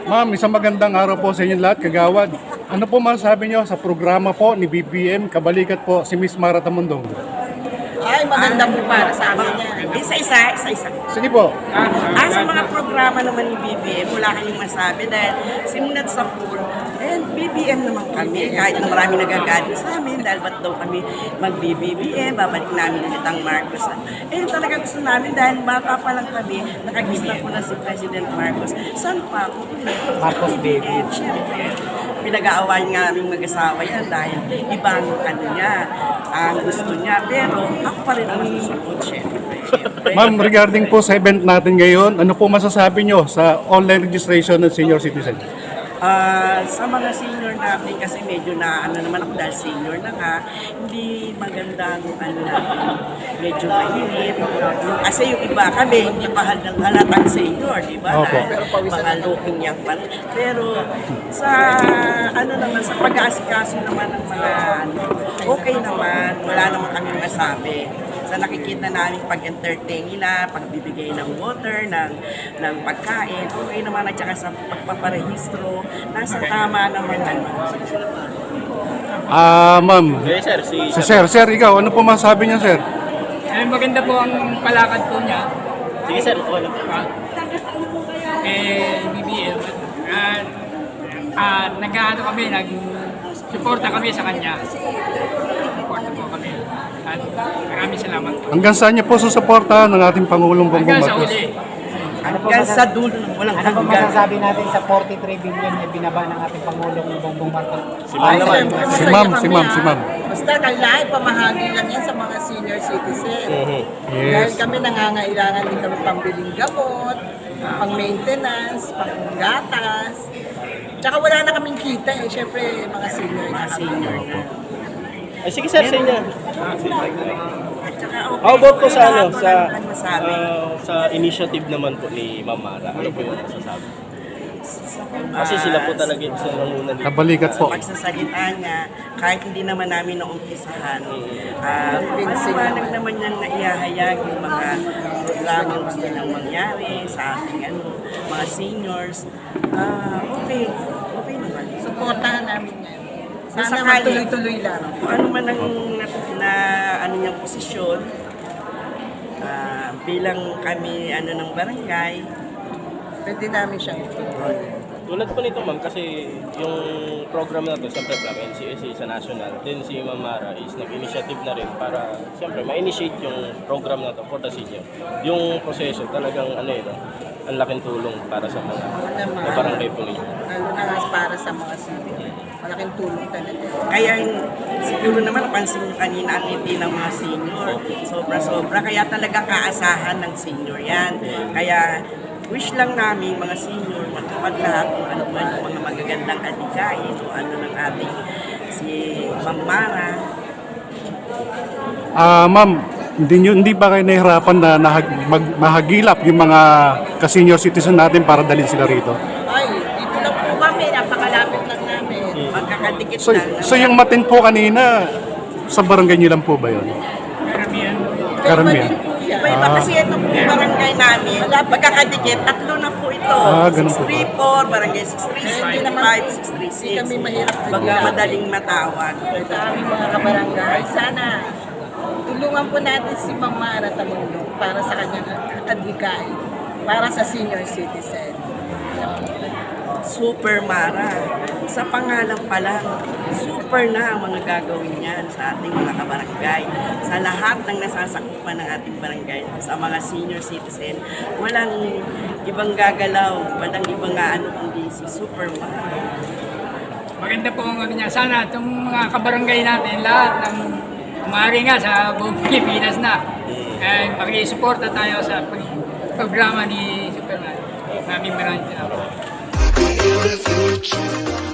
Ma'am, isang magandang araw po sa inyo lahat, kagawad. Ano po masasabi nyo sa programa po ni BBM, kabalikat po si Miss Mara Tamundong? Ay, maganda po para sa amin yan. Isa-isa. Sige po. Sa mga programa naman ni BBM, wala kayong masabi dahil simulat sa pool, BBM naman kami. Kahit na marami nagagalit sa amin dahil ba't daw kami mag-BBM, babalik namin ulit ang Marcos. Talaga gusto namin dahil bata pa lang kami, nakagista ko na si President Marcos. Saan pa ako? Marcos BBM. Siyempre, pinag-aawayan nga aming mag-asawa yan dahil ibang ano niya, ang gusto niya. Pero ako pa rin ang masusunod, siyempre. Ma'am, regarding po sa event natin ngayon, ano po masasabi nyo sa online registration ng senior citizen? Sa mga senior natin, kasi medyo na ano naman ako dahil senior na nga, hindi maganda ang ano natin, medyo mahirap. Kasi yung iba kami, hindi pa halatang senior, di ba? Opo. Mga looking young pa. Pero sa ano naman, sa pag-aasikaso naman ng mga ano, okay naman, wala naman kami masabi. Sa nakikita namin pag-entertain nila, pagbibigay ng water, ng pagkain, okay naman, at saka sa pagpaparehistro, nasa tama naman naman. Ma'am, Sir, Sir, ikaw, ano po masasabi niya, Sir? Maganda po ang palakad po niya. sige sir, wala. BBM. Nag-ano kami, nag-suporta kami sa kanya. Suporta po kami. At maraming salamat po. Hanggang saan niya po susuportahan ng ating Pangulong Bongbong Hanggang sa Marcos? uli. Hanggang sa dulo, walang Ano po hanggan. masasabi natin sa 43 billion na binaba ng ating Pangulong Bongbong Marcos? Si Ma'am naman. Si Ma'am. Basta kailangan pamahagi lang yan sa mga senior citizen. Yes. Dahil kami nangangailangan din kami pambiling gamot, pang maintenance, pang gatas. Tsaka wala na kaming kita eh. Siyempre, mga senior na. Ay, sige sir, sa inyo. Tsaka okay, How about po sa ano, wala naman masabi. sa initiative naman po ni Ma'am Mara? Ano po yung masasabi? Kasi sila po talaga yung nanguna dito. Kabalikat po. Sa pagsasalitaan niya, kahit hindi naman namin naumpisahan, pinsimanag naman niyang naihahayag yung mga programang gusto niyang mangyari sa ating mga seniors. Okay naman. Suportahan namin yan. Sana matuloy-tuloy lang. Kung ano man ang ano niyang posisyon, bilang kami ng barangay, pwede namin siyang ituloy. Tulad po nito ma'am, kasi yung program na to, siyempre lang, NCSA sa national, then si Ma'am Mara is nag-initiative na rin para siyempre ma-initiate yung program na to for the senior. Yung proseso talagang ang laking tulong para sa mga barangay po ninyo. Lalo na para sa mga senior. Malaking tulong talaga. Kaya siguro naman napansin nyo kanina ang ngiti ng mga senior. Sobra-sobra. Kaya talaga kaasahan ng senior yan. Kaya wish lang namin mga senior matupad lahat kung ano man yung mga magagandang adikain o ano ng ating si Ma'am Mara. Ma'am, hindi ba kayo nahihirapan na mahagilap yung mga ka-senior citizen natin para dalhin sila rito? Ay, dito lang po kami. Napakalapit lang namin. Magkakadikit lang. So yung matin po kanina, sa barangay niyo lang po ba yun? Karamihan. Iba kasi itong barangay namin, magkakadikit, tatlo na po ito. Ganun po. 634, barangay 635, 636. Kami mahirap baga madaling matawag. Sa aming mga kabarangay, sana tulungan po natin si Ma'am Mara Tamundong para sa kanyang advocacy, para sa senior citizen. Super Mara. Sa pangalan pa lang, super na ang mga gagawin niyan sa ating mga kabarangay. Sa lahat ng nasasakupan ng ating barangay, sa mga senior citizen, walang ibang gagalaw, walang ibang kundi si Super Mara. Maganda po ang niya. Sana itong mga kabarangay natin, lahat ng umari nga sa buong Pilipinas na, pakisuporta tayo sa programa ni Superman. Maraming salamat. The future.